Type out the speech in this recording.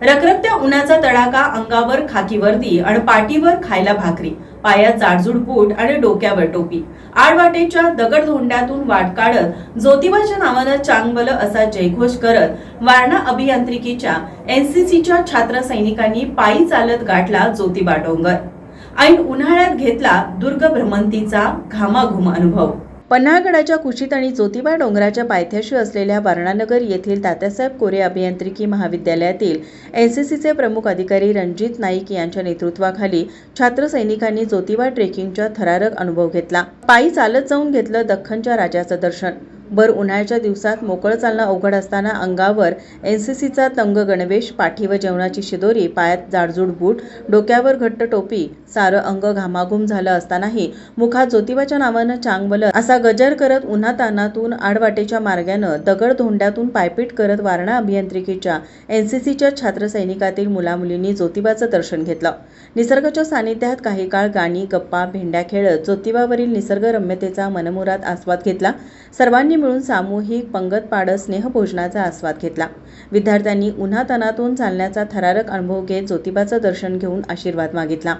रखरखत्या उन्हाचा तडाखा, अंगावर खाकी वर्दी आणि पाठीवर खायला भाकरी, पायात जाडजूड बूट आणि डोक्यावर टोपी. आडवाटेच्या दगडधोंड्यातून वाट काढत ज्योतिबाच्या नावानं चांगभलं असा जयघोष करत वारणा अभियांत्रिकीच्या एनसीसीच्या छात्र सैनिकांनी पायी चालत गाठला ज्योतिबा डोंगर. ऐन उन्हाळ्यात घेतला दुर्ग भ्रमंतीचा घामाघूम अनुभव. पन्हाळगडाच्या कुशीत आणि ज्योतिबा डोंगराच्या पायथ्याशी असलेल्या वारणानगर येथील तात्यासाहेब कोरे अभियांत्रिकी महाविद्यालयातील एनसीसीचे प्रमुख अधिकारी रणजित नाईक यांच्या नेतृत्वाखाली छात्र सैनिकांनी ज्योतिबा ट्रेकिंगचा थरारक अनुभव घेतला. पायी चालत जाऊन घेतलं दख्खनच्या राजाचं दर्शन. भर उन्हाळ्याच्या दिवसात मोकळं चालणं अवघड असताना अंगावर एनसीसीचा तंग गणवेश, पाठीवर जेवणाची शिदोरी, पायात जाडजूड बूट, डोक्यावर घट्ट टोपी, सारं अंग घामाघूम झालं असतानाही मुखात ज्योतिबाच्या नावानं चांगभलं असा गजर करत उन्हातान्हातून आडवाटेच्या मार्गानं दगडधोंड्यातून पायपीट करत वारणा अभियांत्रिकीच्या एनसीसीच्या छात्र सैनिकातील मुलामुलींनी ज्योतिबाचं दर्शन घेतलं. निसर्गाच्या सानिध्यात काही काळ गाणी, गप्पा, भेंड्या खेळत ज्योतिबावरील निसर्गरम्यतेचा मनमुराद आस्वाद घेतला. सर्वांनी मिळून सामूहिक पंगत पाडत स्नेहभोजनाचा आस्वाद घेतला. विद्यार्थ्यांनी उन्हातान्हातून चालण्याचा थरारक अनुभव घेत ज्योतिबाचं दर्शन घेऊन आशीर्वाद मागितला.